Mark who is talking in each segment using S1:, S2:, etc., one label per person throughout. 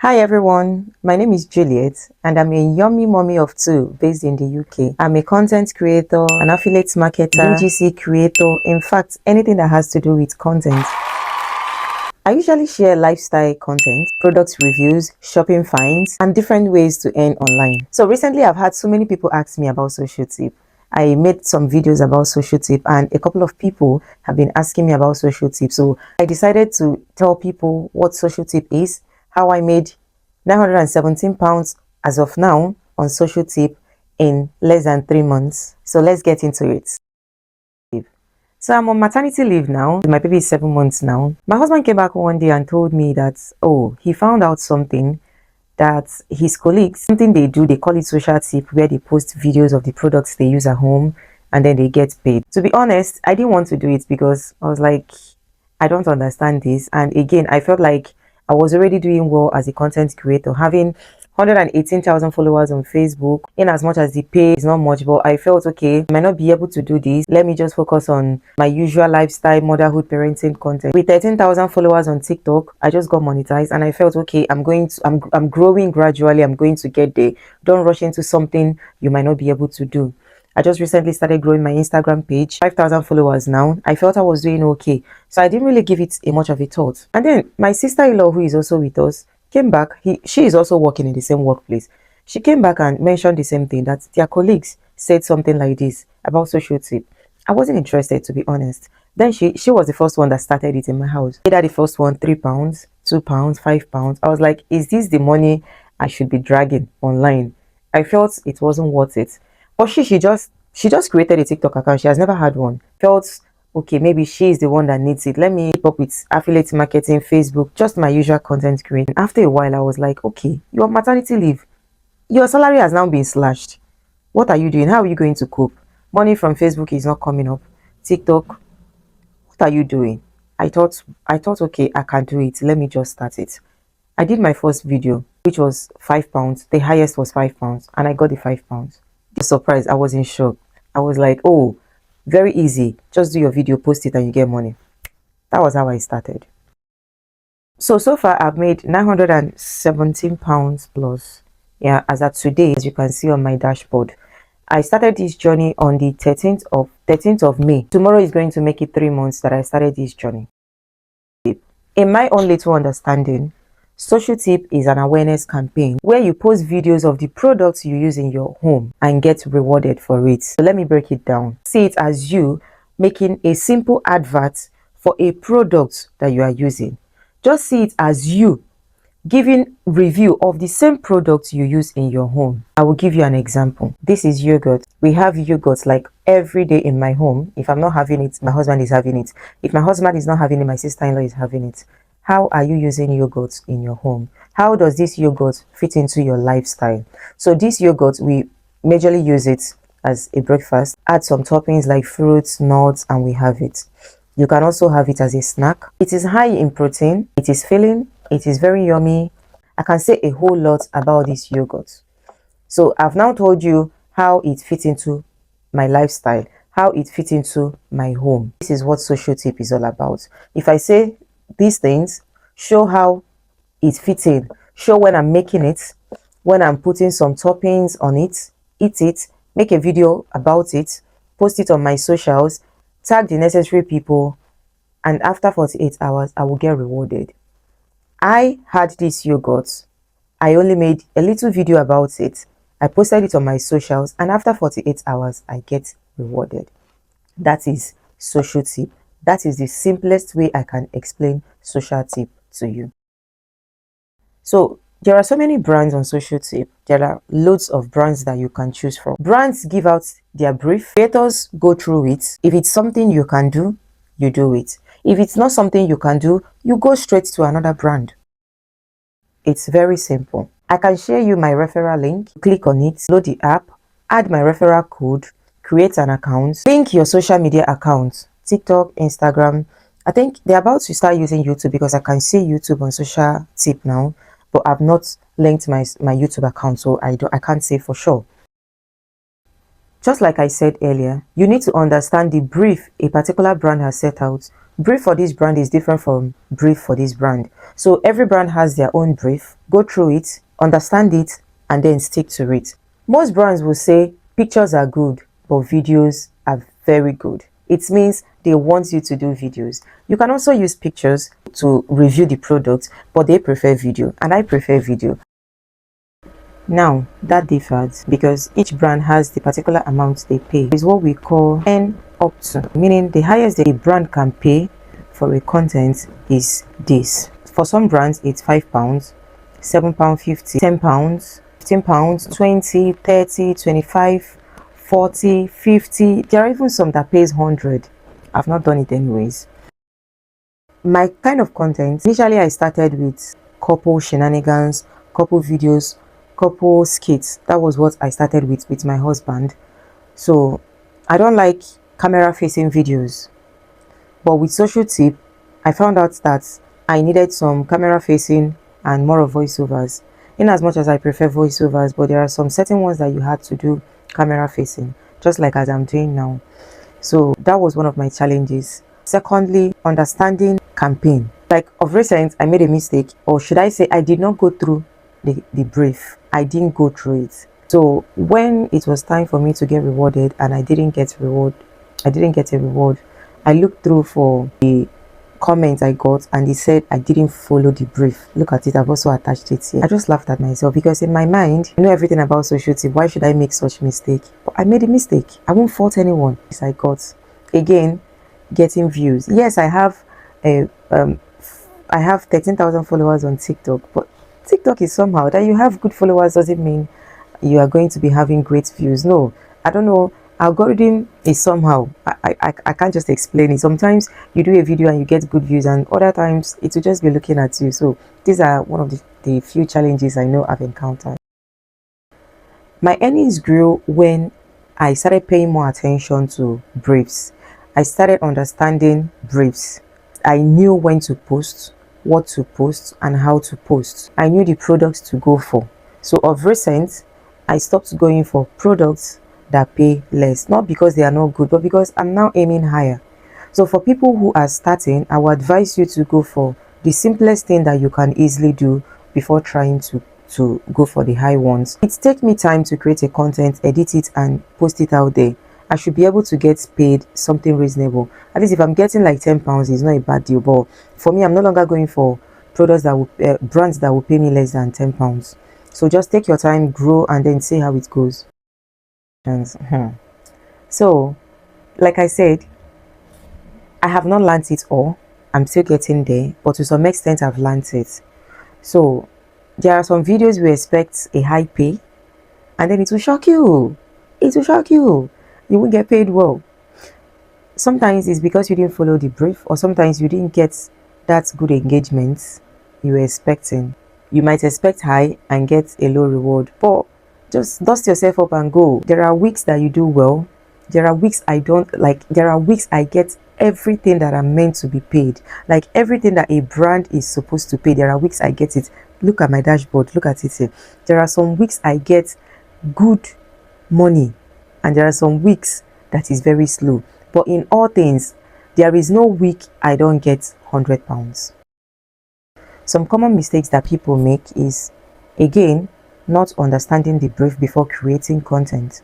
S1: Hi everyone, my name is Juliet and I'm a yummy mommy of two based in the UK. I'm a content creator, an affiliate marketer, BGC creator, in fact, anything that has to do with content. I usually share lifestyle content, product reviews, shopping finds, and different ways to earn online. So recently I've had so many people ask me about social tip. I made some videos about social tip and a couple of people have been asking me about social tip. So I decided to tell people what social tip is, how I made £917 as of now on social tip in less than 3 months. So let's get into it. So I'm on maternity leave now. My baby is 7 months now. My husband came back one day and told me that, oh, he found out something that his colleagues, something they do, they call it social tip, where they post videos of the products they use at home and then they get paid. To be honest, I didn't want to do it because I was like, I don't understand this. And again, I felt like I was already doing well as a content creator, having 118,000 followers on Facebook. In as much as the pay is not much, but I felt okay, I might not be able to do this. Let me just focus on my usual lifestyle, motherhood, parenting content. With 13,000 followers on TikTok, I just got monetized and I felt okay, I'm growing gradually. I'm going to get there. Don't rush into something you might not be able to do. I just recently started growing my Instagram page, 5,000 followers now. I felt I was doing okay. So I didn't really give it much of a thought. And then my sister-in-law, who is also with us, came back. She is also working in the same workplace. She came back and mentioned the same thing, that their colleagues said something like this about social tip. I wasn't interested, to be honest. Then she was the first one that started it in my house. Either the first one, £3, £2, £5. I was like, is this the money I should be dragging online? I felt it wasn't worth it. But she just created a TikTok account. She has never had one. Felt okay, maybe she is the one that needs it. Let me keep up with affiliate marketing, Facebook, just my usual content creating. After a while, I was like, okay, you're on maternity leave. Your salary has now been slashed. What are you doing? How are you going to cope? Money from Facebook is not coming up. TikTok, what are you doing? I thought, okay, I can do it. Let me just start it. I did my first video, which was £5. The highest was £5, and I got the £5. The surprise, I was in shock. I was like, oh, very easy. Just do your video, post it, and you get money. That was how I started. So far, I've made £917 plus. Yeah, as at today, as you can see on my dashboard. I started this journey on the 13th of May. Tomorrow is going to make it 3 months that I started this journey. In my own little understanding, social tip is an awareness campaign where you post videos of the products you use in your home and get rewarded for it. So let me break it down. See it as you making a simple advert for a product that you are using. Just see it as you giving review of the same product you use in your home. I will give you an example. This is yogurt. We have yogurt like every day in my home. If I'm not having it, my husband is having it. If my husband is not having it, my sister-in-law is having it. How are you using yogurt in your home? How does this yogurt fit into your lifestyle? So this yogurt, we majorly use it as a breakfast. Add some toppings like fruits, nuts, and we have it. You can also have it as a snack. It is high in protein. It is filling. It is very yummy. I can say a whole lot about this yogurt. So I've now told you how it fits into my lifestyle, how it fits into my home. This is what social tip is all about. If I say these things, show how it fits in, show when I'm making it, when I'm putting some toppings on it, eat it, make a video about it, post it on my socials, tag the necessary people, and after 48 hours, I will get rewarded. I had this yogurt. I only made a little video about it. I posted it on my socials, and after 48 hours, I get rewarded. That is social tip. That is the simplest way I can explain social tip to you. So there are so many brands on social tip. There are loads of brands that you can choose from. Brands give out their brief. Creators go through it. If it's something you can do, you do it. If it's not something you can do, you go straight to another brand. It's very simple. I can share you my referral link. Click on it, load the app, add my referral code, create an account, link your social media accounts, TikTok, Instagram. I think they're about to start using YouTube because I can see YouTube on social tip now, but I've not linked my YouTube account, so I can't say for sure. Just like I said earlier, you need to understand the brief a particular brand has set out Brief for this brand is different from brief for this brand. So every brand has their own brief. Go through it, understand it, and then stick to it. Most brands will say pictures are good, but videos are very good. It means they want you to do videos. You can also use pictures to review the product, but they prefer video, and I prefer video. Now that differs because each brand has the particular amount they pay. It's what we call N up to, meaning the highest the brand can pay for a content is this. For some brands it's £5, £7.50, £10, £15, 20, 30, 25, 40, 50. There are even some that pays 100. I've not done it anyways. My kind of content, initially I started with couple shenanigans, couple videos, couple skits. That was what I started with my husband. So I don't like camera facing videos, but with social tip I found out that I needed some camera facing and more of voiceovers, in as much as I prefer voiceovers, but there are some certain ones that you had to do camera facing, just like as I'm doing now. So that was one of my challenges. Secondly, understanding campaign. Like of recent I made a mistake, or should I say I did not go through the brief. I didn't go through it. So when it was time for me to get rewarded and I didn't get a reward, I looked through for the comments I got and they said I didn't follow the brief. Look at it, I've also attached it here. I just laughed at myself because in my mind, I know everything about social tip. Why should I make such mistake? But I made a mistake. I won't fault anyone. Yes, I got. Again, getting views. Yes, I have 13,000 followers on TikTok, but TikTok is somehow that you have good followers doesn't mean you are going to be having great views. No, I don't know. Algorithm is somehow, I can't just explain it. Sometimes you do a video and you get good views, and other times it will just be looking at you. So these are one of the few challenges I know I've encountered. My earnings grew when I started paying more attention to briefs. I started understanding briefs. I knew when to post, what to post, and how to post. I knew the products to go for. So of recent, I stopped going for products that pay less, not because they are not good, but because I'm now aiming higher. So for people who are starting, I would advise you to go for the simplest thing that you can easily do before trying to go for the high ones. It takes me time to create a content, edit it, and post it out there. I should be able to get paid something reasonable. At least if I'm getting like £10, it's not a bad deal. But for me, I'm no longer going for products that will brands that will pay me less than £10. So just take your time, grow, and then see how it goes. So like I said, I have not learned it all. I'm still getting there, but to some extent I've learned it. So there are some videos we expect a high pay, and then it will shock you. It will shock you. You won't get paid well. Sometimes it's because you didn't follow the brief, or sometimes you didn't get that good engagement you were expecting. You might expect high and get a low reward, but just dust yourself up and go. There are weeks that you do well. There are weeks I don't like. There are weeks I get everything that I'm meant to be paid, like everything that a brand is supposed to pay. There are weeks I get it. Look at my dashboard. Look at it here. There are some weeks I get good money, and there are some weeks that is very slow. But in all things, there is no week I don't get £100. Some common mistakes that people make is, again, not understanding the brief before creating content.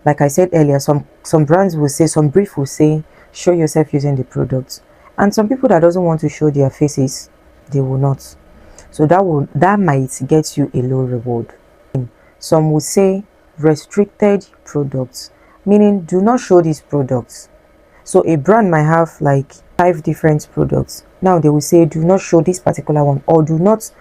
S1: Like I said earlier, some brands will say, some brief will say, show yourself using the product. And some people that doesn't want to show their faces, they will not. So that might get you a low reward. Some will say restricted products, meaning do not show these products. So a brand might have like 5 different products. Now they will say do not show this particular one, or do not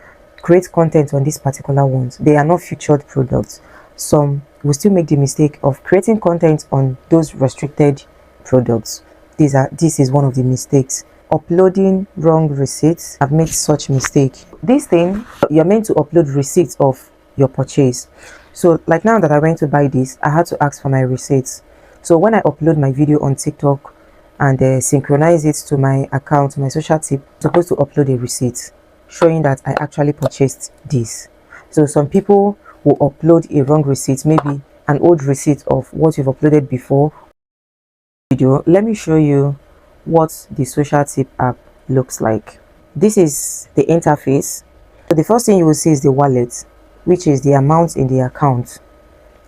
S1: create content on these particular ones. They are not featured products. Some will still make the mistake of creating content on those restricted products. This is one of the mistakes. Uploading wrong receipts. I've made such mistake. This thing, you're meant to upload receipts of your purchase. So like now that I went to buy this, I had to ask for my receipts. So when I upload my video on TikTok and synchronize it to my account, my social tip, I'm supposed to upload a receipt showing that I actually purchased this. So some people will upload a wrong receipt, maybe an old receipt of what you've uploaded before video. Let me show you what the social tip app looks like. This is the interface. So the first thing you will see is the wallet, which is the amount in the account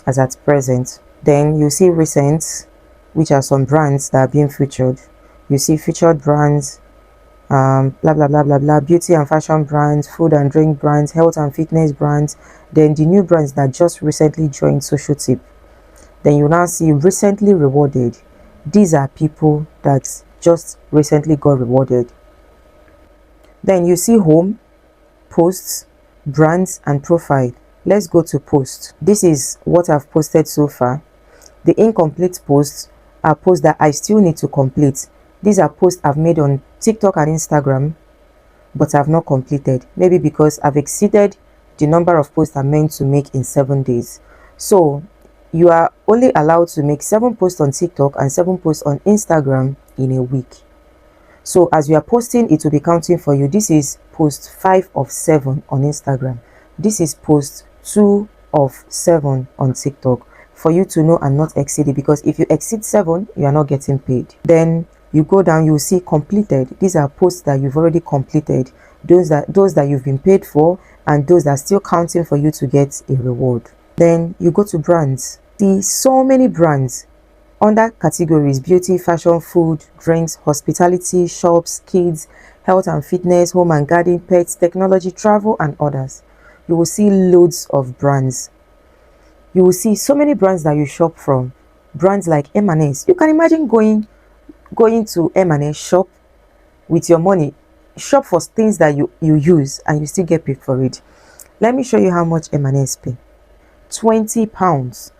S1: as at present. Then you see recent, which are some brands that are being featured. You see featured brands, blah blah blah blah blah, beauty and fashion brands, food and drink brands, health and fitness brands, then the new brands that just recently joined social tip. Then you now see recently rewarded. These are people that just recently got rewarded. Then you see home, posts, brands and profile. Let's go to post. This is what I've posted so far. The incomplete posts are posts that I still need to complete. These are posts I've made on TikTok and Instagram, but I've not completed. Maybe because I've exceeded the number of posts I'm meant to make in 7 days. So you are only allowed to make 7 posts on TikTok and 7 posts on Instagram in a week. So as you are posting, it will be counting for you. This is post 5 of 7 on Instagram. This is post 2 of 7 on TikTok, for you to know and not exceed it, because if you exceed 7, you are not getting paid. Then you go down, you will see completed. These are posts that you've already completed, those that you've been paid for, and those that are still counting for you to get a reward. Then you go to brands. See so many brands under categories: beauty, fashion, food, drinks, hospitality, shops, kids, health and fitness, home and garden, pets, technology, travel and others. You will see loads of brands. You will see so many brands that you shop from. Brands like M&S. You can imagine going to M&S shop with your money, shop for things that you use and you still get paid for it. Let me show you how much M&S pay. £20.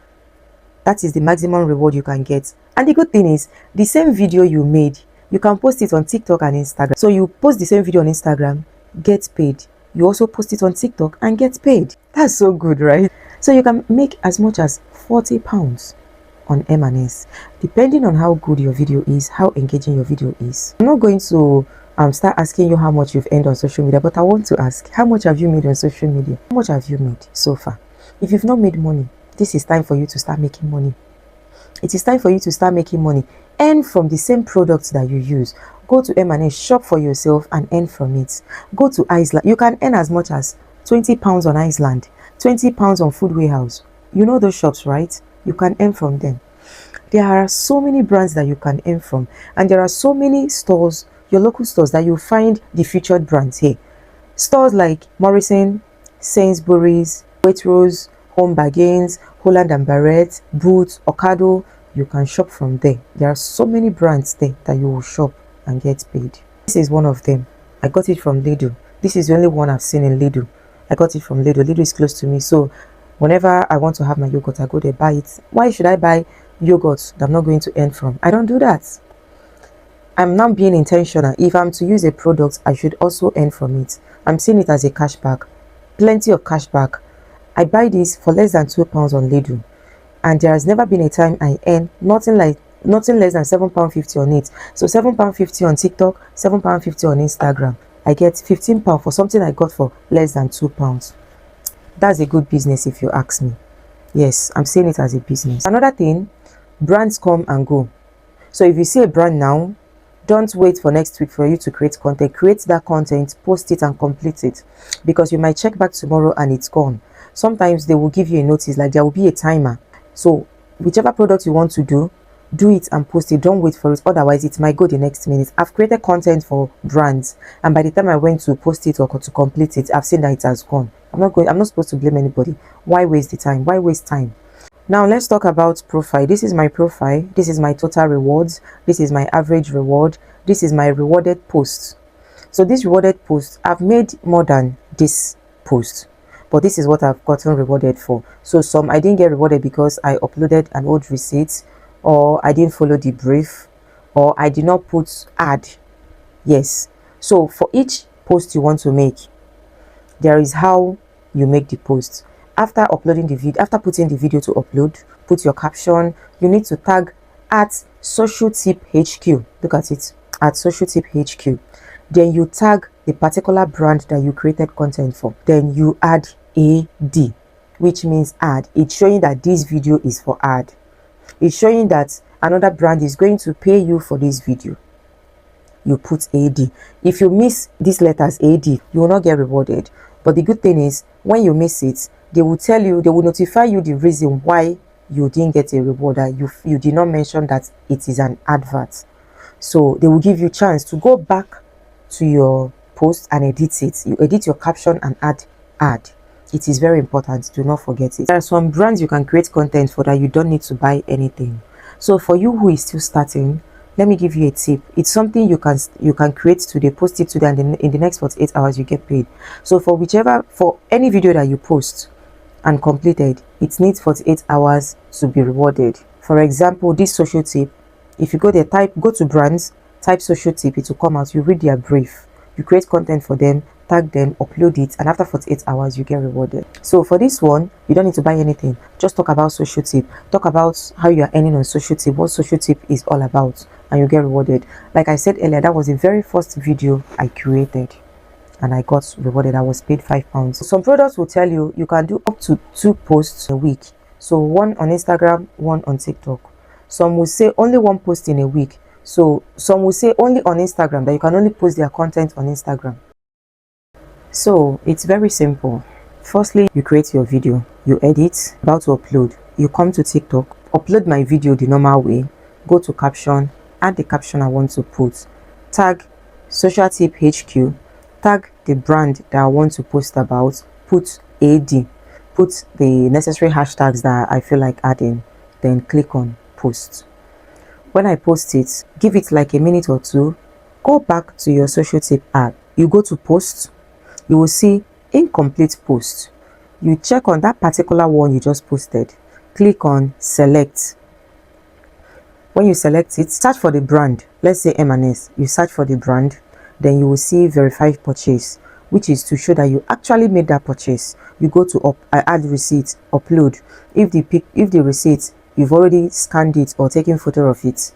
S1: That is the maximum reward you can get. And the good thing is, the same video you made, you can post it on TikTok and Instagram. So you post the same video on Instagram, get paid. You also post it on TikTok and get paid. That's so good, right? So you can make as much as £40 on M&S, depending on how good your video is, how engaging your video is. I'm not going to start asking you how much you've earned on social media, but I want to ask, how much have you made on social media? How much have you made so far? If you've not made money, this is time for you to start making money. It is time for you to start making money. Earn from the same products that you use. Go to M&S, shop for yourself and earn from it. Go to Iceland. You can earn as much as £20 on Iceland, £20 on Food Warehouse. You know those shops, right? You can earn from them. There are so many brands that you can earn from, and there are so many stores, your local stores, that you find the featured brands here. Stores like Morrison, Sainsbury's, Waitrose, Home Bargains, Holland and Barrett, Boots, Ocado. You can shop from there. There are so many brands there that you will shop and get paid. This is one of them. I got it from Lidl. This is the only one I've seen in Lidl. I got it from Lidl. Lidl is close to me, so whenever I want to have my yogurt, I go there, buy it. Why should I buy yogurt that I'm not going to earn from? I don't do that. I'm not being intentional. If I'm to use a product, I should also earn from it. I'm seeing it as a cashback. Plenty of cashback. I buy this for less than £2 on Lidl, and there has never been a time I earn nothing less than £7.50 on it. So £7.50 on TikTok, £7.50 on Instagram. I get £15 for something I got for less than £2. That's a good business if you ask me. Yes, I'm seeing it as a business. Another thing, brands come and go. So if you see a brand now, don't wait for next week for you to create content. Create that content, post it and complete it, because you might check back tomorrow and it's gone. Sometimes they will give you a notice, like there will be a timer. So whichever product you want to do it and post it. Don't wait for it, otherwise it might go the next minute. I've created content for brands, and by the time I went to post it or to complete it, I've seen that it has gone. I'm not supposed to blame anybody. Why waste the time? Why waste time? Now let's talk about profile. This is my profile. This is my total rewards. This is my average reward. This is my rewarded posts. So this rewarded post, I've made more than this post, but this is what I've gotten rewarded for. So some I didn't get rewarded because I uploaded an old receipt, or I didn't follow the brief, or I did not put ad. Yes. So for each post you want to make, there is how you make the post. After uploading the video, after putting the video to upload, put your caption. You need to tag at social tip HQ. Look at it, at social tip HQ. Then you tag the particular brand that you created content for. Then you add AD, which means ad. It's showing that this video is for ad. It's showing that another brand is going to pay you for this video. you put AD. If you miss these letters AD, you will not get rewarded. But the good thing is, when you miss it, they will tell you, they will notify you the reason why you didn't get a reward, that you did not mention that it is an advert. So they will give you chance to go back to your post and edit it. You edit your caption and add. It is very important. Do not forget it. There are some brands you can create content for that you don't need to buy anything. So for you who is still starting, let me give you a tip. It's something you can create today, post it today, and then in the next 48 hours you get paid. So for any video that you post and completed, it needs 48 hours to be rewarded. For example, this social tip, if you go there, go to brands, type social tip, it will come out. You read their brief, you create content for them, tag them, upload it, and after 48 hours you get rewarded. So for this one, you don't need to buy anything. Just talk about social tip, talk about how you are earning on social tip, what social tip is all about, and you get rewarded. Like I said earlier, that was the very first video I created and I got rewarded. I was paid £5. Some products will tell you you can do up to 2 posts a week, so one on Instagram, one on TikTok. Some will say only 1 post in a week. So some will say only on Instagram, that you can only post their content on Instagram. So it's very simple. Firstly, you create your video, you edit, about to upload, you come to TikTok, upload my video the normal way, go to caption, add the caption I want to put, tag social tip HQ, tag the brand that I want to post about, put AD, put the necessary hashtags that I feel like adding, then click on post. When I post it, give it like a minute or two, go back to your social tip app, you go to post, you will see incomplete post. You check on that particular one you just posted, click on select. When you select it, search for the brand, let's say M&S, you search for the brand, then you will see verify purchase, which is to show that you actually made that purchase. You go to add receipt, upload. If the receipt, you've already scanned it or taken photo of it,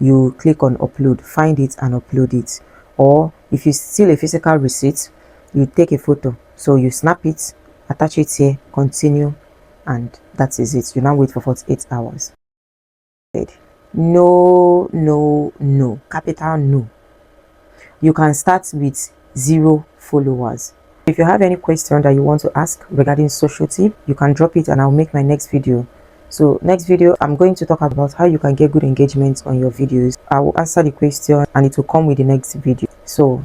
S1: you click on upload, find it and upload it. Or if you still a physical receipt, you take a photo, so you snap it, attach it here, continue, and that is it. You now wait for 48 hours. No, capital no. You can start with 0 followers. If you have any question that you want to ask regarding social tip, you can drop it and I'll make my next video. So next video, I'm going to talk about how you can get good engagement on your videos. I will answer the question and it will come with the next video. So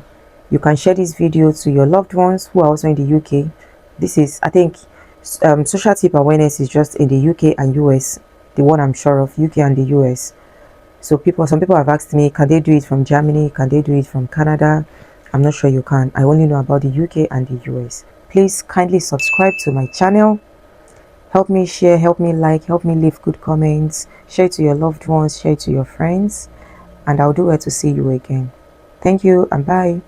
S1: you can share this video to your loved ones who are also in the UK. This is, I think, social tip awareness is just in the UK and US. The one I'm sure of, UK and the US. So some people have asked me, can they do it from Germany? Can they do it from Canada? I'm not sure you can. I only know about the UK and the US. Please kindly subscribe to my channel. Help me share, help me like, help me leave good comments. Share it to your loved ones, share it to your friends. And I'll do well to see you again. Thank you and bye.